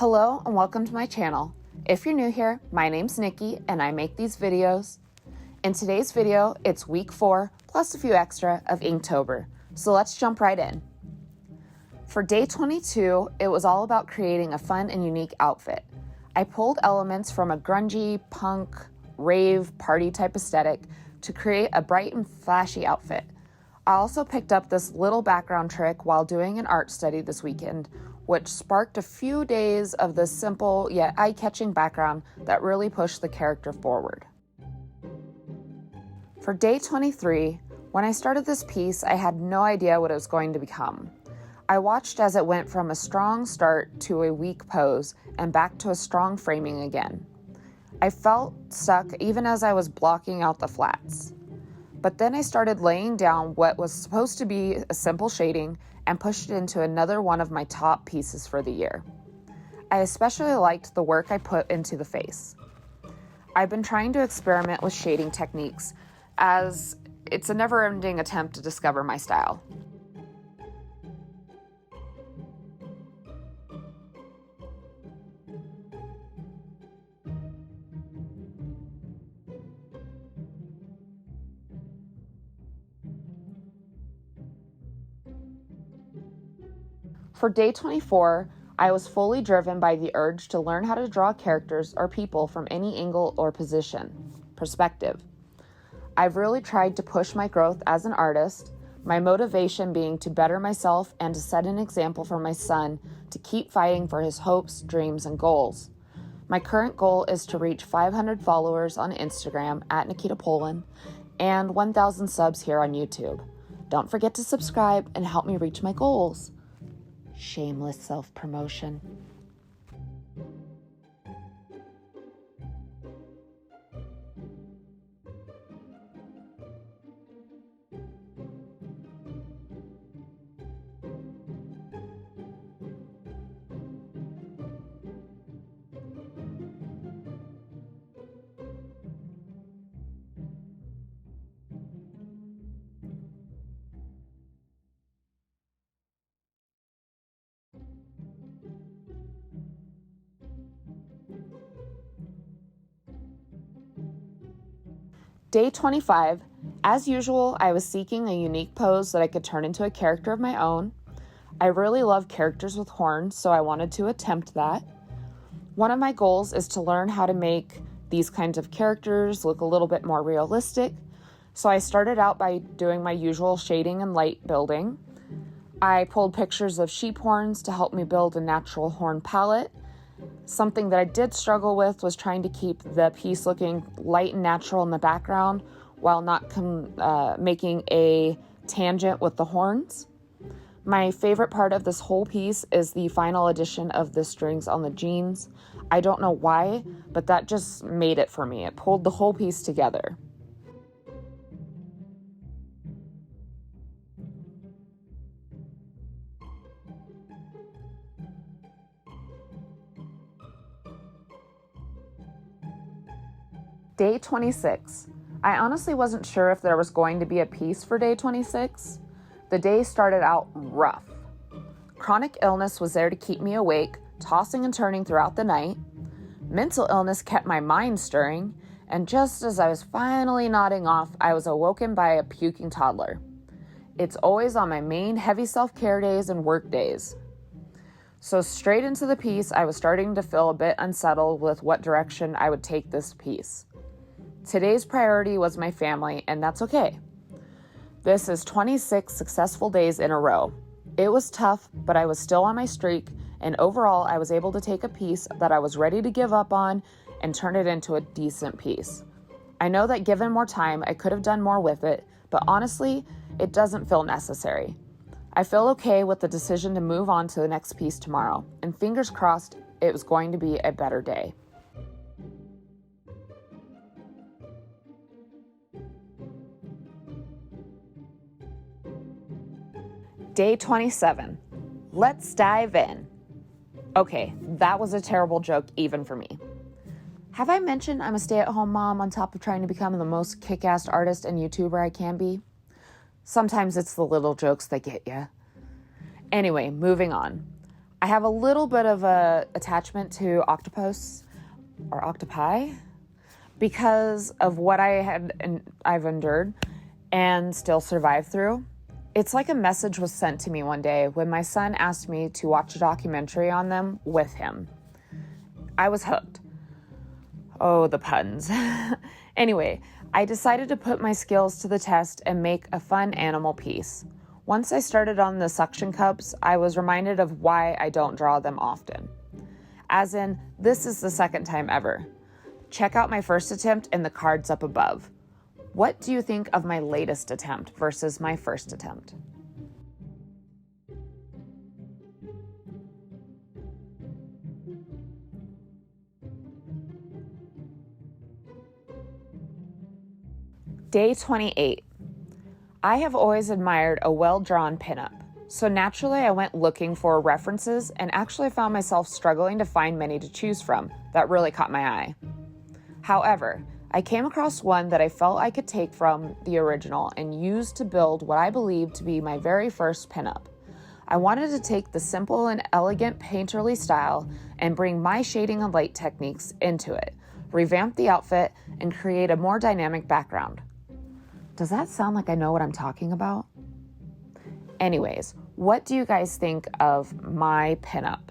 Hello and welcome to my channel. If you're new here, my name's Nikki and I make these videos. In today's video, it's week 4 plus a few extra of Inktober. So let's jump right in. For day 22, it was all about creating a fun and unique outfit. I pulled elements from a grungy, punk, rave, party type aesthetic to create a bright and flashy outfit. I also picked up this little background trick while doing an art study this weekend, which sparked a few days of this simple yet eye-catching background that really pushed the character forward. For day 23, when I started this piece, I had no idea what it was going to become. I watched as it went from a strong start to a weak pose and back to a strong framing again. I felt stuck even as I was blocking out the flats. But then I started laying down what was supposed to be a simple shading and pushed it into another one of my top pieces for the year. I especially liked the work I put into the face. I've been trying to experiment with shading techniques as it's a never-ending attempt to discover my style. For day 24, I was fully driven by the urge to learn how to draw characters or people from any angle or perspective. I've really tried to push my growth as an artist, my motivation being to better myself and to set an example for my son to keep fighting for his hopes, dreams, and goals. My current goal is to reach 500 followers on Instagram at Nikkita Pullen and 1,000 subs here on YouTube. Don't forget to subscribe and help me reach my goals. Shameless self-promotion. Day 25, as usual, I was seeking a unique pose that I could turn into a character of my own. I really love characters with horns, so I wanted to attempt that. One of my goals is to learn how to make these kinds of characters look a little bit more realistic. So I started out by doing my usual shading and light building. I pulled pictures of sheep horns to help me build a natural horn palette. Something that I did struggle with was trying to keep the piece looking light and natural in the background while not making a tangent with the horns. My favorite part of this whole piece is the final addition of the strings on the jeans. I don't know why, but that just made it for me. It pulled the whole piece together. Day 26. I honestly wasn't sure if there was going to be a piece for day 26. The day started out rough. Chronic illness was there to keep me awake, tossing and turning throughout the night. Mental illness kept my mind stirring, and just as I was finally nodding off, I was awoken by a puking toddler. It's always on my main heavy self-care days and work days. So straight into the piece, I was starting to feel a bit unsettled with what direction I would take this piece. Today's priority was my family, and that's okay. This is 26 successful days in a row. It was tough, but I was still on my streak, and overall, I was able to take a piece that I was ready to give up on and turn it into a decent piece. I know that given more time, I could have done more with it, but honestly, it doesn't feel necessary. I feel okay with the decision to move on to the next piece tomorrow, and fingers crossed, it was going to be a better day. Day 27. Let's dive in. Okay, that was a terrible joke even for me. Have I mentioned I'm a stay-at-home mom on top of trying to become the most kick-ass artist and YouTuber I can be? Sometimes it's the little jokes that get ya. Anyway, moving on. I have a little bit of a attachment to octopus or octopi because of what I've endured and still survived through. It's like a message was sent to me one day when my son asked me to watch a documentary on them with him. I was hooked. Oh, the puns. Anyway, I decided to put my skills to the test and make a fun animal piece. Once I started on the suction cups, I was reminded of why I don't draw them often. As in, this is the second time ever. Check out my first attempt in the cards up above. What do you think of my latest attempt versus my first attempt? Day 28. I have always admired a well-drawn pinup, so naturally I went looking for references and actually found myself struggling to find many to choose from that really caught my eye. However, I came across one that I felt I could take from the original and use to build what I believe to be my very first pinup. I wanted to take the simple and elegant painterly style and bring my shading and light techniques into it, revamp the outfit, and create a more dynamic background. Does that sound like I know what I'm talking about? Anyways, what do you guys think of my pinup?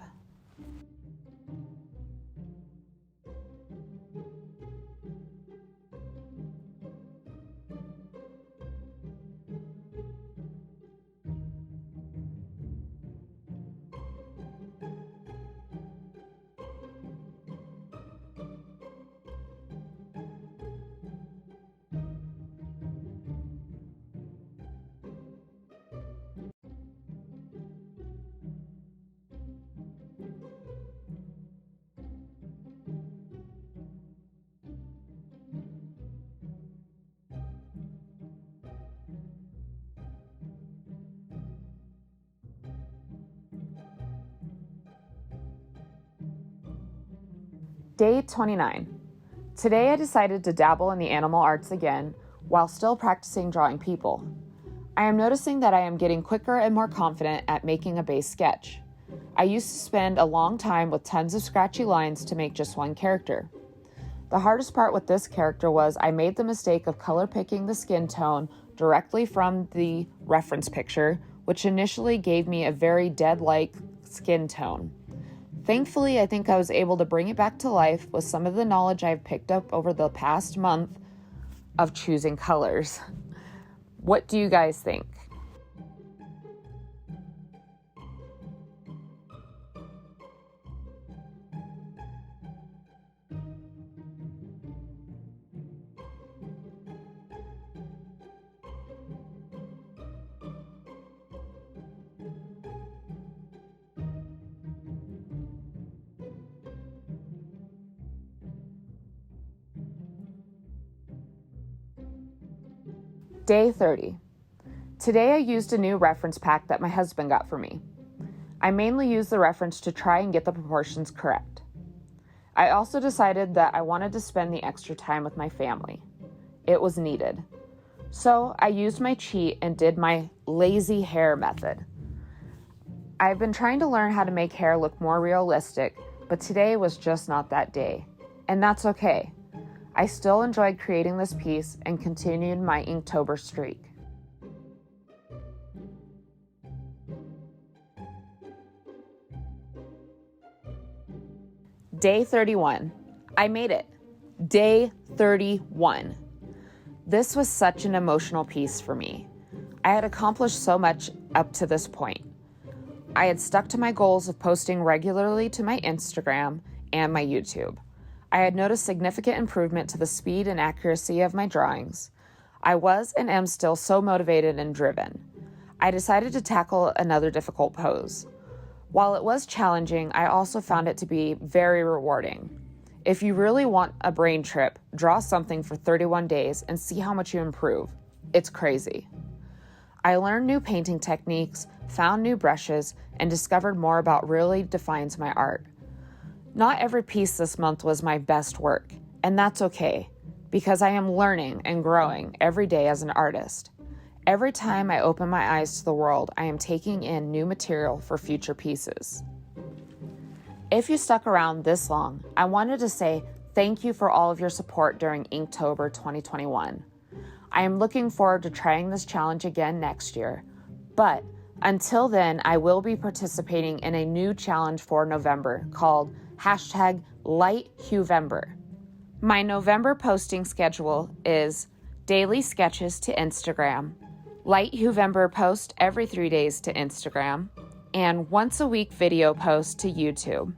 Day 29. Today I decided to dabble in the animal arts again while still practicing drawing people. I am noticing that I am getting quicker and more confident at making a base sketch. I used to spend a long time with tons of scratchy lines to make just one character. The hardest part with this character was I made the mistake of color picking the skin tone directly from the reference picture, which initially gave me a very dead-like skin tone. Thankfully, I think I was able to bring it back to life with some of the knowledge I've picked up over the past month of choosing colors. What do you guys think? Day 30. Today I used a new reference pack that my husband got for me. I mainly used the reference to try and get the proportions correct. I also decided that I wanted to spend the extra time with my family. It was needed. So I used my cheat and did my lazy hair method. I've been trying to learn how to make hair look more realistic, but today was just not that day. And that's okay. I still enjoyed creating this piece and continued my Inktober streak. Day 31. I made it. Day 31. This was such an emotional piece for me. I had accomplished so much up to this point. I had stuck to my goals of posting regularly to my Instagram and my YouTube. I had noticed significant improvement to the speed and accuracy of my drawings. I was and am still so motivated and driven. I decided to tackle another difficult pose. While it was challenging, I also found it to be very rewarding. If you really want a brain trip, draw something for 31 days and see how much you improve. It's crazy. I learned new painting techniques, found new brushes, and discovered more about really defines my art. Not every piece this month was my best work, and that's okay, because I am learning and growing every day as an artist. Every time I open my eyes to the world, I am taking in new material for future pieces. If you stuck around this long, I wanted to say thank you for all of your support during Inktober 2021. I am looking forward to trying this challenge again next year, but until then, I will be participating in a new challenge for November called #LightHuevember. My November posting schedule is daily sketches to Instagram, LightHuevember post every 3 days to Instagram, and once a week video post to YouTube.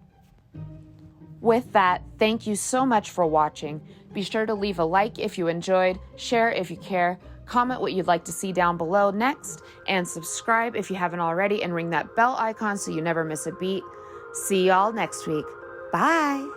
With that, thank you so much for watching. Be sure to leave a like if you enjoyed, share if you care, comment what you'd like to see down below next, and subscribe if you haven't already, and ring that bell icon so you never miss a beat. See y'all next week. Bye!